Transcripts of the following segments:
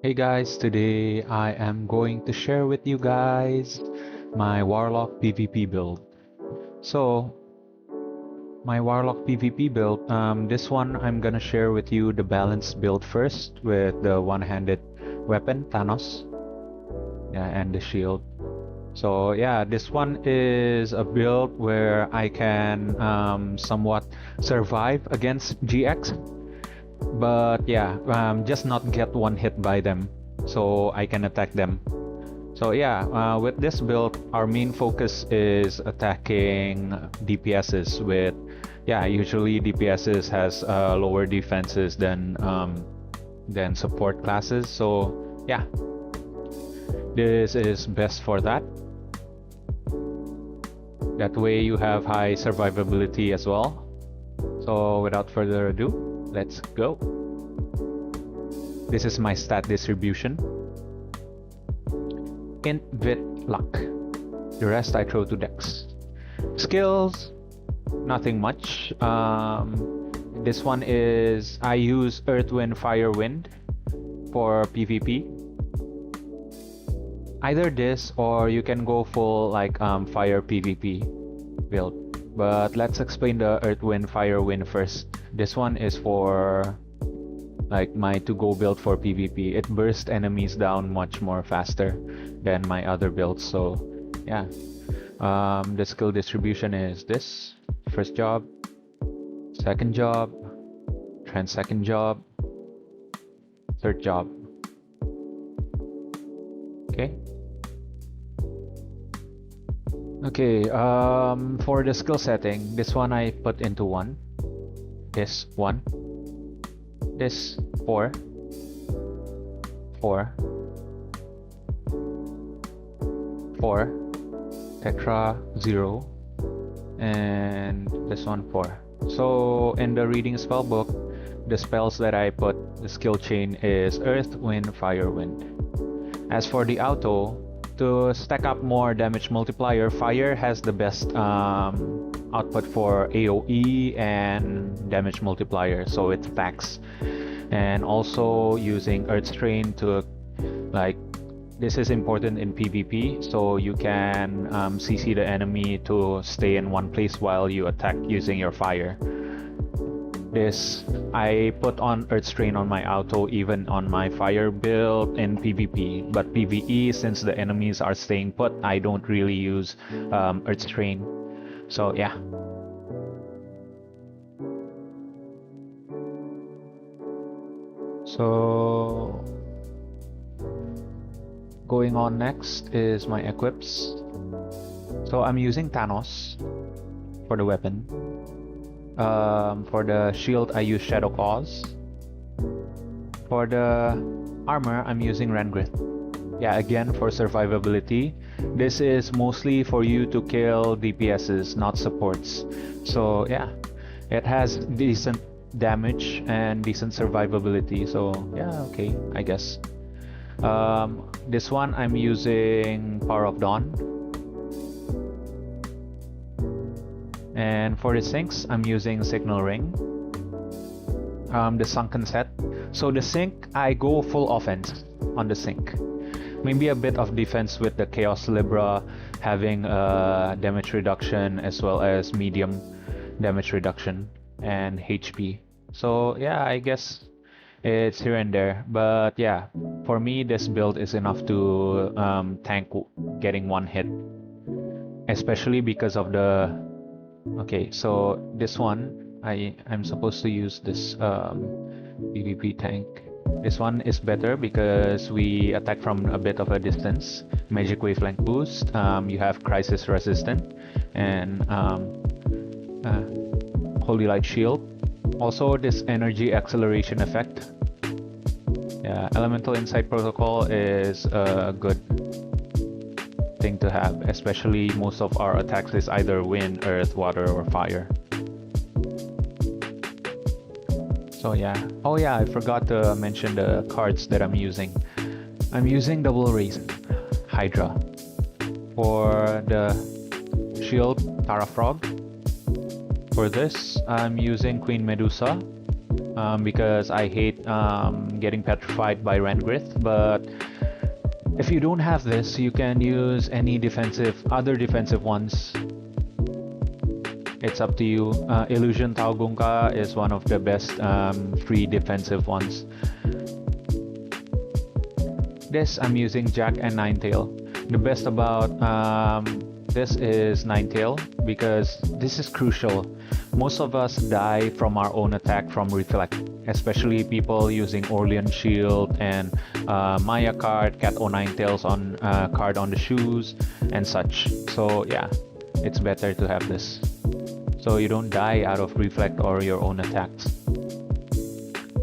Hey guys, today I am going to share with you guys my Warlock PvP build. So, my Warlock PvP build, this one I'm gonna share with you the balanced build first with the one-handed weapon, Thanos, yeah, and the shield. So yeah, this one is a build where I can somewhat survive against GX, but yeah, just not get one hit by them, so I can attack them. So yeah, with this build, our main focus is attacking DPSs with, yeah, usually DPSs has lower defenses than support classes. So yeah, this is best for that. That way you have high survivability as well. So without further ado, let's go. This is my stat distribution. Int, Vit, Luck. The rest I throw to Dex. Skills, nothing much. This one is, I use Earth, Wind, Fire, Wind for PvP. Either this or you can go full like Fire PvP build. But let's explain the Earth, Wind, Fire, Wind first. This one is for like my to-go build for PvP. It bursts enemies down much more faster than my other builds. So yeah, the skill distribution is this: first job, second job, second job, third job. Okay. Okay, for the skill setting, this one I put into 1, this 1, this 4, 4, 4, Tetra 0, and this one 4. So in the reading spell book, the spells that I put, the skill chain is Earth, Wind, Fire, Wind. As for the auto, to stack up more damage multiplier, Fire has the best output for AoE and damage multiplier, so it stacks. And also using Earth Strain to, like, this is important in PvP, so you can CC the enemy to stay in one place while you attack using your Fire. This, I put on Earth Strain on my auto even on my Fire build in PvP, but PvE, since the enemies are staying put, I don't really use Earth Strain. So yeah. So going on next is my equips. So I'm using Thanos for the weapon. For the shield, I use Shadow Claws. For the armor, I'm using Rengrit. Yeah, again, for survivability. This is mostly for you to kill DPSs, not supports. So yeah, it has decent damage and decent survivability. So yeah, okay, I guess. This one, I'm using Power of Dawn. And for the sinks, I'm using Signal Ring. The sunken set. So the sink, I go full offense on the sink. Maybe a bit of defense with the Chaos Libra having damage reduction as well as medium damage reduction and HP. So yeah, I guess it's here and there. But yeah, for me, this build is enough to tank getting one hit. Especially because of the... Okay, so this one, I'm supposed to use this PvP tank. This one is better because we attack from a bit of a distance. Magic Wavelength boost, you have Crisis Resistant, and Holy Light Shield. Also this Energy Acceleration effect. Yeah, Elemental Insight Protocol is a good thing to have, especially most of our attacks is either wind, earth, water, or fire. So yeah. Oh yeah, I forgot to mention the cards that I'm using. I'm using Double Raisin, Hydra. For the shield, Tara Frog. For this, I'm using Queen Medusa. because I hate getting petrified by Rengrith. But if you don't have this, you can use any other defensive ones. It's up to you. Illusion Taogunka is one of the best free defensive ones. This I'm using Jack and Ninetail. The best about this is Ninetail because this is crucial. Most of us die from our own attack from Reflect, especially people using Orlean Shield and Maya card, Cat O Ninetails on card on the shoes and such. So yeah, it's better to have this, so you don't die out of Reflect or your own attacks.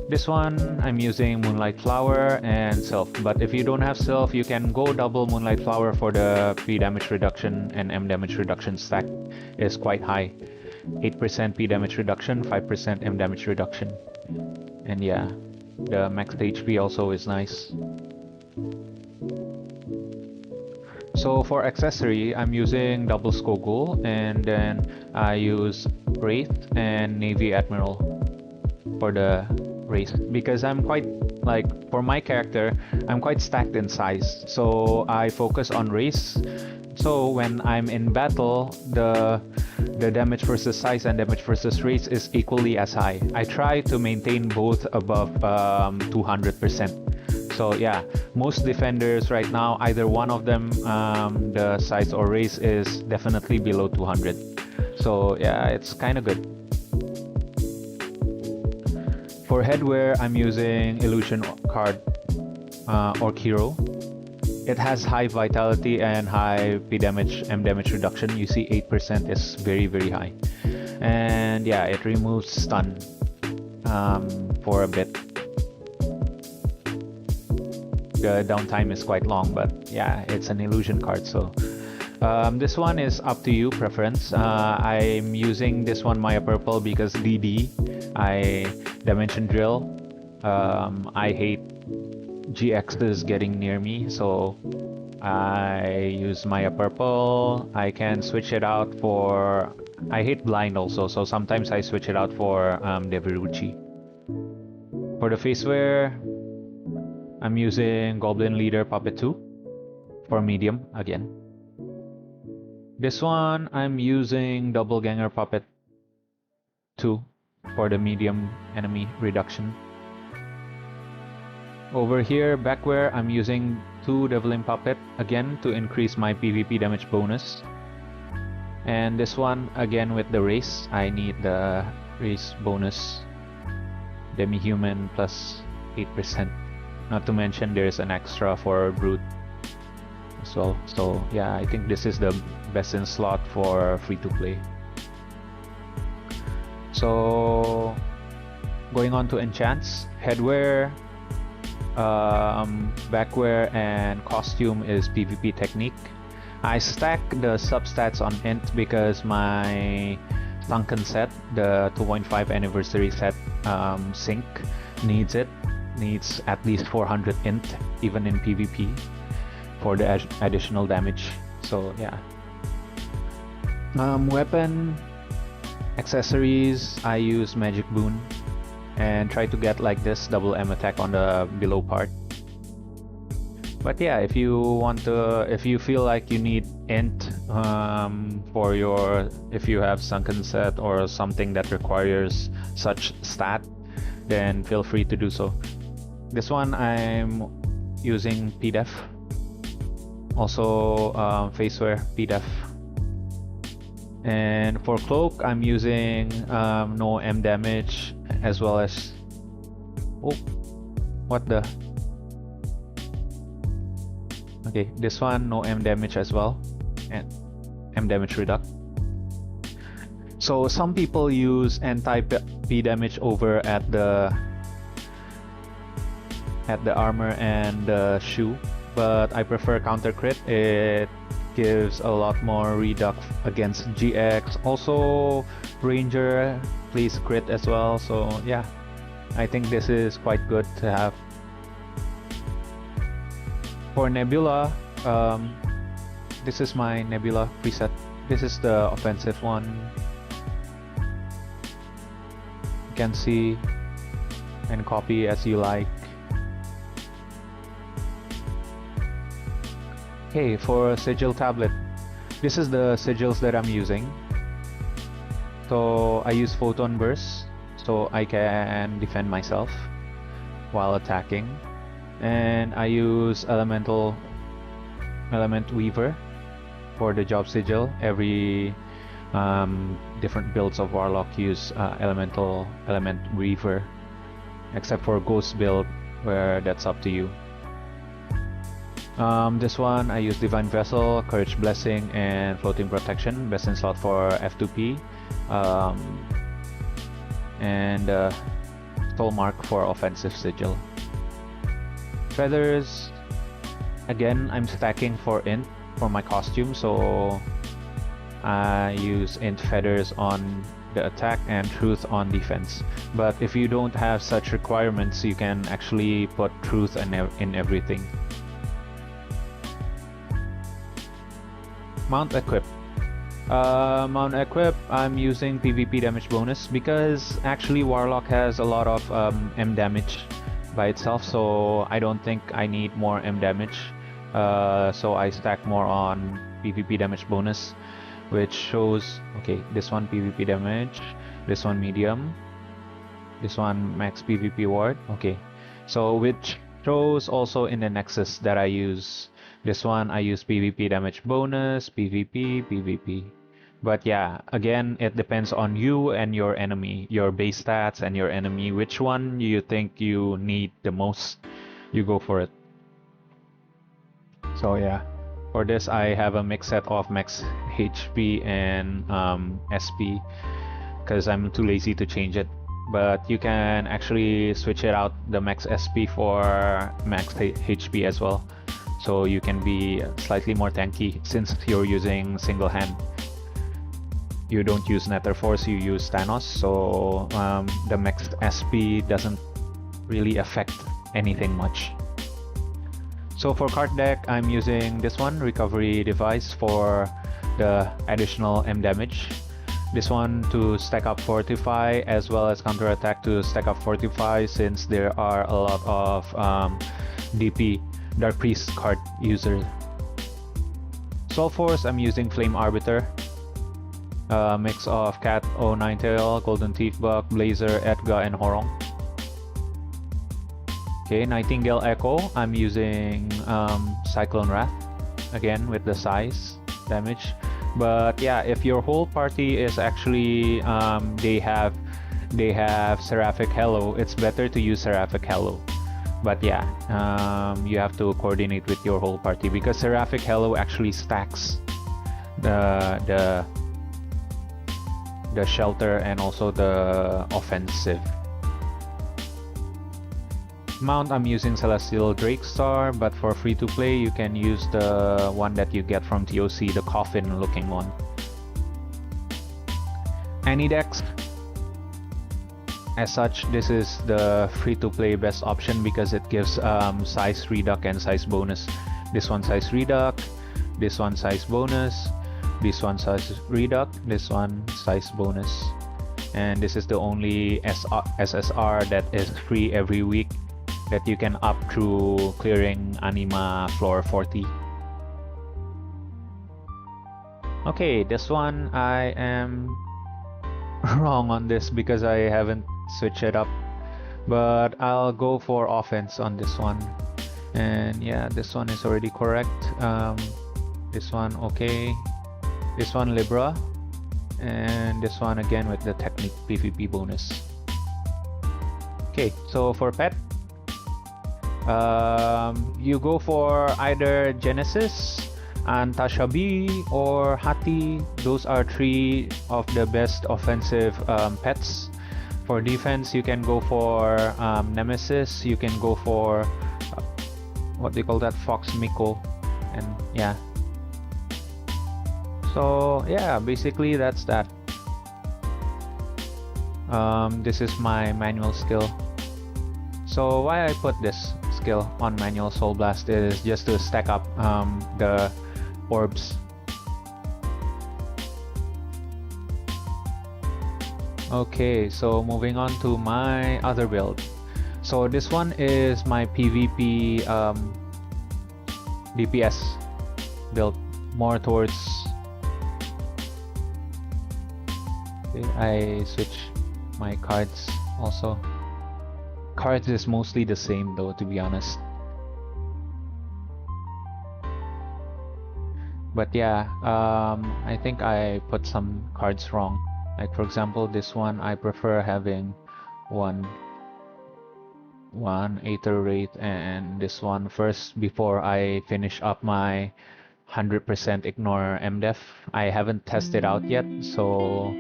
This one I'm using Moonlight Flower and Sylph, but if you don't have Sylph, you can go double Moonlight Flower for the P damage reduction, and M damage reduction stack is quite high. 8% P damage reduction, 5% M damage reduction. And yeah, the max HP also is nice. So for accessory, I'm using double Skogul, and then I use Wraith and Navy Admiral for the race, because I'm quite, like, for my character, I'm quite stacked in size, so I focus on race. So when I'm in battle, the damage versus size and damage versus race is equally as high. I try to maintain both above 200%. So yeah, most defenders right now, either one of them, the size or race is definitely below 200. So yeah, it's kind of good. For headwear, I'm using Illusion card Orc Hero. It has high vitality and high P damage, M damage reduction. You see 8% is very, very high. And yeah, it removes stun for a bit. The downtime is quite long, but yeah, it's an illusion card, so this one is up to you, preference. I'm using this one Maya Purple because DD, Dimension Drill. I hate GXs getting near me, so I use Maya Purple. I can switch it out for... I hate Blind also, so sometimes I switch it out for Deviruchi. For the face wear, I'm using Goblin Leader Puppet 2 for medium again. This one, I'm using Doppelganger Puppet 2 for the medium enemy reduction. Over here, backwear, I'm using 2 Deviling Puppet again to increase my PvP damage bonus. And this one, again with the race, I need the race bonus. Demi-Human plus 8%. Not to mention there's an extra for Brute as well. So yeah, I think this is the best in slot for free-to-play. So going on to enchants, headwear, backwear and costume is PvP technique. I stack the substats on int because my Sunken set, the 2.5 anniversary set, sync needs it. Needs at least 400 int even in PvP for the additional damage. So yeah. Weapon accessories, I use Magic Boon and try to get like this double M attack on the below part. But yeah, if you feel like you need int for your, if you have Sunken set or something that requires such stat, then feel free to do so. This one I'm using PDEF. Also facewear PDEF. And for cloak, I'm using no M damage as well as... Oh, what the... Okay, this one no M damage as well, and M damage reduct. So some people use anti-P damage over at the armor and the shoe, but I prefer counter crit. It gives a lot more reduct against GX. Also Ranger plays crit as well, so yeah, I think this is quite good to have. For Nebula, this is my Nebula preset. This is the offensive one. You can see and copy as you like. Okay, for a sigil tablet, this is the sigils that I'm using. So I use photon burst so I can defend myself while attacking, and I use element weaver for the job sigil. Every different builds of Warlock use element weaver, except for ghost build where that's up to you. This one I use Divine Vessel, Courage Blessing, and Floating Protection, best in slot for F2P, and Soul Mark for offensive sigil. Feathers, again I'm stacking for int for my costume, so I use int feathers on the attack and truth on defense. But if you don't have such requirements, you can actually put truth in everything. Mount equip. Mount equip, I'm using PvP damage bonus because actually Warlock has a lot of M damage by itself, so I don't think I need more M damage. So I stack more on PvP damage bonus, which shows, okay, this one PvP damage, this one medium, this one max PvP ward, okay. So which shows also in the Nexus that I use. This one I use PvP damage bonus, PvP. But yeah, again, it depends on you and your enemy, your base stats and your enemy. Which one you think you need the most, you go for it. So yeah, for this I have a mix set of max HP and SP because I'm too lazy to change it. But you can actually switch it out, the max SP for max HP as well. So you can be slightly more tanky since you're using single hand. You don't use Nether Force, you use Thanos, so the max SP doesn't really affect anything much. So for card deck, I'm using this one, Recovery Device, for the additional M damage. This one to stack up Fortify, as well as counterattack to stack up Fortify, since there are a lot of DP, Dark Priest card users. Soul Force, I'm using Flame Arbiter. Mix of Cat O Ninetail, Golden Teeth Buck, Blazer, Edgar, and Horong. Okay, Nightingale Echo, I'm using Cyclone Wrath, again with the size damage. But yeah, if your whole party is actually they have Seraphic Hello, it's better to use Seraphic Hello. But yeah, you have to coordinate with your whole party because Seraphic Hello actually stacks the shelter and also the offensive. Mount, I'm using Celestial Drakestar, but for free to play you can use the one that you get from TOC, the coffin looking one. Anidex, as such, this is the free to play best option because it gives size reduc and size bonus. This one size reduc, this one size bonus, this one size reduc, this one size bonus. And this is the only SSR that is free every week that you can up through clearing Anima floor 40. Okay, this one I am wrong on this because I haven't switched it up, but I'll go for offense on this one. And yeah, this one is already correct. This one okay, this one Libra, and this one again with the Technique PvP bonus. Okay, so for pet, you go for either Genesis, Antashabi, or Hati. Those are three of the best offensive pets. For defense, you can go for Nemesis, you can go for what they call that, Fox Miko, and yeah. So yeah, basically that's that. This is my manual skill. So why I put this skill on manual Soul Blast is just to stack up the orbs. Okay, so moving on to my other build. So this one is my PvP DPS build, more towards. Okay, I switch my cards also. Cards is mostly the same though, to be honest. But yeah, I think I put some cards wrong. Like for example, this one I prefer having one Aether Wraith and this one first before I finish up my 100% ignore MDef. I haven't tested out yet, so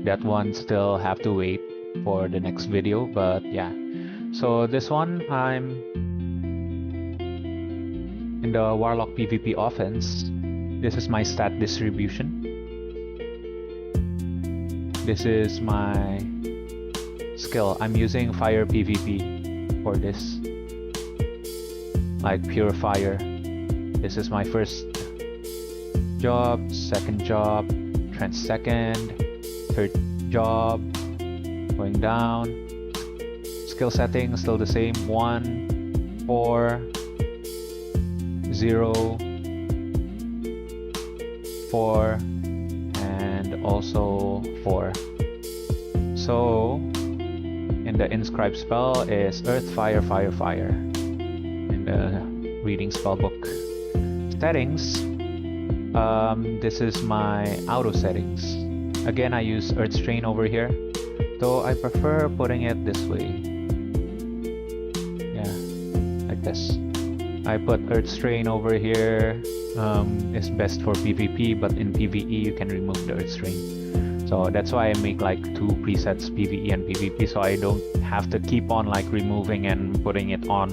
that one still have to wait for the next video. But yeah, so this one I'm in the Warlock PvP offense. This is my stat distribution. This is my skill. I'm using fire PvP for this, like pure fire. This is my first job, second job, trans second, third job, going down. Skill setting still the same: 1, 4, 0, 4, and also 4. So in the inscribe spell is earth, fire, fire, fire in the reading spellbook. Settings, this is my auto settings. Again, I use earth strain over here, though I prefer putting it this way. Yeah, like this. I put earth strain over here. It's best for PvP, but in PvE you can remove the earth strain. So that's why I make like 2 presets, PvE and PvP, so I don't have to keep on like removing and putting it on.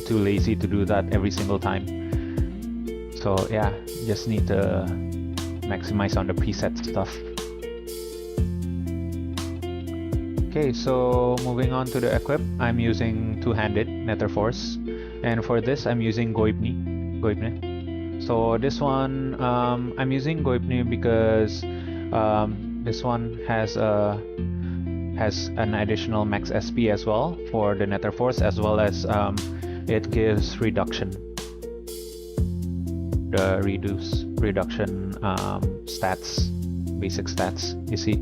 Too lazy to do that every single time. So yeah, just need to maximize on the preset stuff. Okay, so moving on to the equip, I'm using two-handed Nether Force, and for this I'm using Goibni. So this one, I'm using Goibni because this one has an additional max SP as well for the Nether Force, as well as it gives reduction. The reduction stats, basic stats. You see,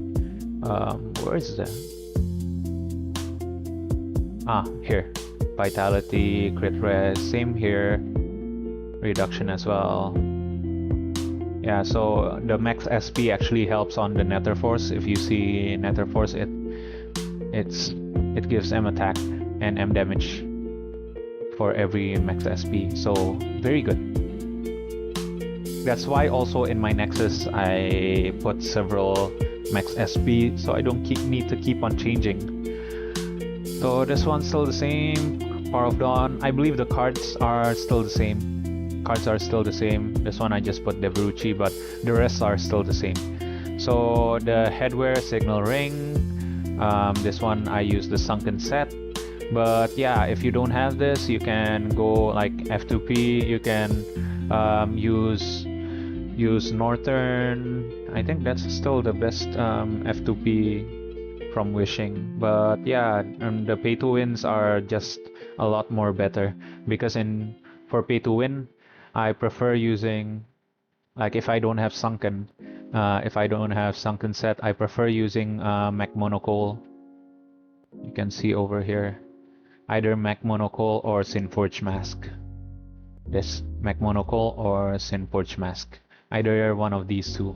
where is that? Here, vitality, crit res, same here, reduction as well. Yeah, so the max SP actually helps on the Nether Force. If you see Nether Force, it gives M attack and M damage for every max SP, so very good. That's why also in my Nexus I put several max SP, so I don't need to keep on changing. So this one's still the same. Power of Dawn. I believe the cards are still the same. This one I just put Deverucci, but the rest are still the same. So the headwear, Signal Ring. This one I use the Sunken Set. But yeah, if you don't have this, you can go like F2P. You can use Northern. I think that's still the best F2P from Wishing. But yeah, the pay to wins are just a lot more better, because for pay to win I prefer using, like if I don't have sunken set, I prefer using Mech Monocole. You can see over here, either Mech Monocole or Sinforge Mask. This Mech Monocole or Sinforge Mask, either one of these two.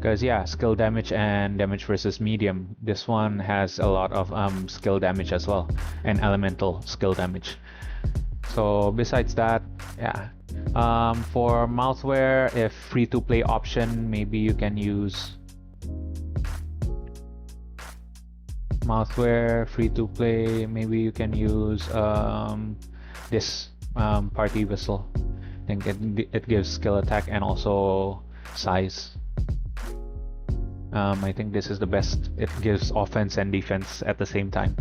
Because yeah, skill damage and damage versus medium, this one has a lot of skill damage as well, and elemental skill damage. So besides that, yeah, for mouthwear, if free-to-play option, maybe you can use mouthwear. Free-to-play, maybe you can use this party whistle. I think it gives skill attack and also size. I think this is the best. It gives offense and defense at the same time.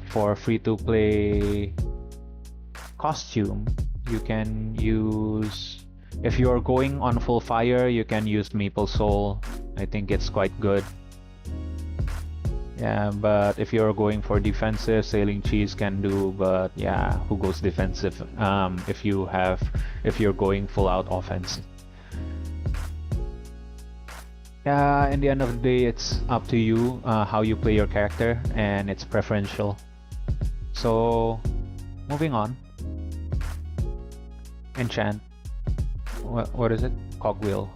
For free-to-play costume, you can use, if you're going on full fire, you can use Maple Soul. I think it's quite good. Yeah, but if you're going for defensive, Sailing Cheese can do, but yeah, who goes defensive if you're going full out offense? Yeah, in the end of the day, it's up to you how you play your character, and it's preferential. So, moving on. Enchant. What is it? Cogwheel.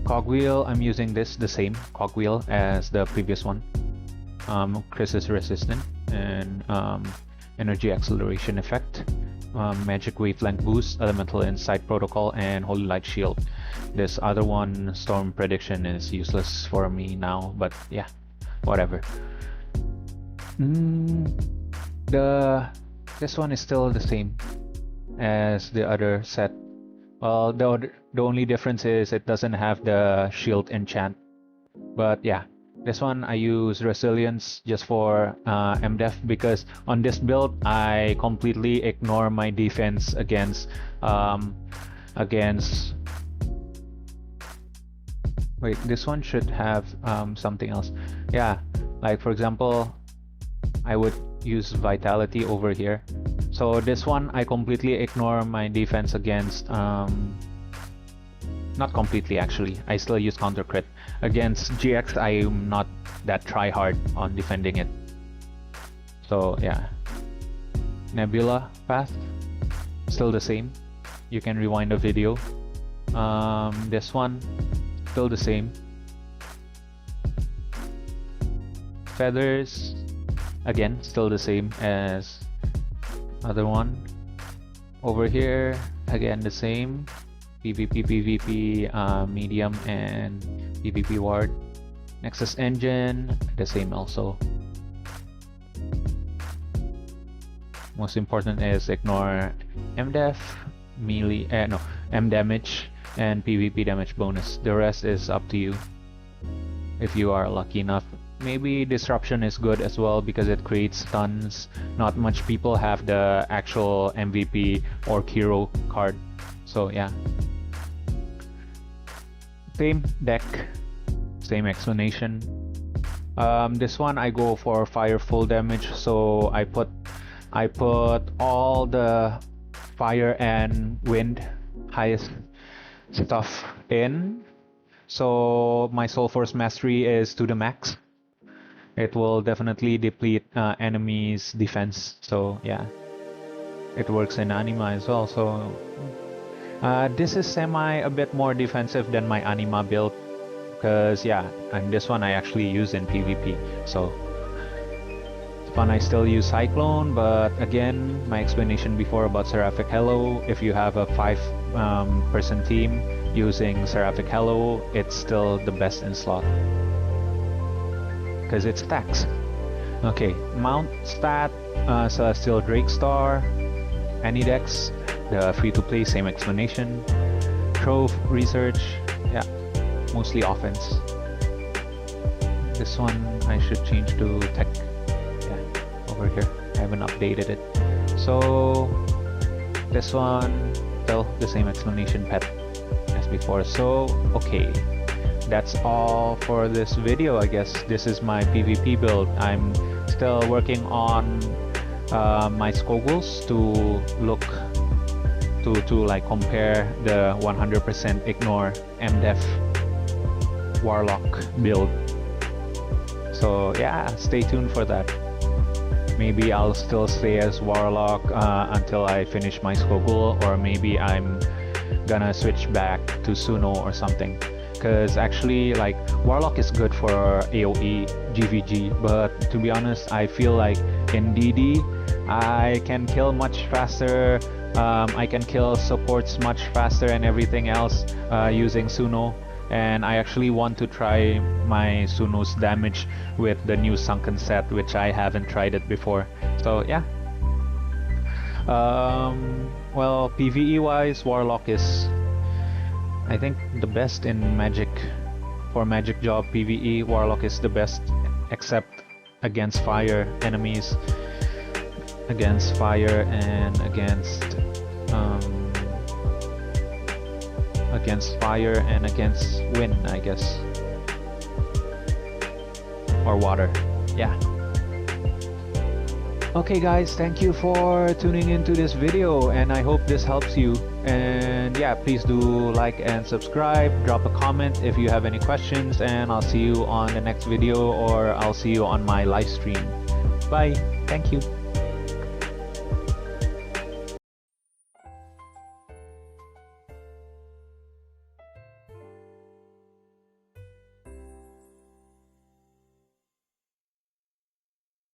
Cogwheel, I'm using the same cogwheel as the previous one. Crisis resistant and energy acceleration effect, magic wavelength boost, elemental insight protocol, and holy light shield. This other one, storm prediction, is useless for me now, but yeah, whatever. This one is still the same as the other set. Well, the only difference is it doesn't have the shield enchant, but yeah. This one I use resilience just for MDef because on this build I completely ignore my defense against wait, this one should have something else. Yeah, like for example, I would use vitality over here. So this one I completely ignore my defense against not completely actually. I still use counter crit. Against GX, I'm not that try hard on defending it. So yeah. Nebula path, still the same. You can rewind the video. This one, still the same. Feathers, again, still the same as other one. Over here, again the same. PvP, PvP, medium, and PvP ward. Nexus engine, the same also. Most important is ignore MDef, melee, M damage, and PvP damage bonus. The rest is up to you if you are lucky enough. Maybe disruption is good as well because it creates stuns. Not much people have the actual MVP or hero card, so yeah. Same deck, same explanation. This one I go for fire full damage, so I put all the fire and wind highest stuff in. So my Soul Force Mastery is to the max. It will definitely deplete enemies' defense. So yeah, it works in Anima as well. So this is a bit more defensive than my Anima build, because yeah, and this one I actually use in PvP. So it's fun. I still use Cyclone, but again, my explanation before about Seraphic Hello, if you have a 5-person team using Seraphic Hello, it's still the best in slot because it stacks. Okay, mount stat, Celestial Drake Star, Anidex, the free-to-play, same explanation. Trove, research, yeah, mostly offense. This one I should change to tech. Yeah, over here. I haven't updated it. So this one, still the same explanation, pet, as before. So okay, that's all for this video. I guess this is my PvP build. I'm still working on my squigbles to look to like compare the 100% ignore MDef Warlock build. So yeah, stay tuned for that. Maybe I'll still stay as Warlock until I finish my squiggle, or maybe I'm gonna switch back to Suno or something. Because actually, like, Warlock is good for AoE, GVG, but to be honest, I feel like in DD, I can kill much faster. I can kill supports much faster and everything else using Suno. And I actually want to try my Suno's damage with the new Sunken set, which I haven't tried it before. So yeah. Well, PvE wise, Warlock is, I think, the best in Magic. For Magic Job PvE, Warlock is the best, except against fire enemies, against fire and against fire and against wind, I guess, or water. yeah. Okay guys, thank you for tuning into this video, and I hope this helps you. And yeah, please do like and subscribe, drop a comment if you have any questions, and I'll see you on the next video, or I'll see you on my live stream. Bye. Thank you.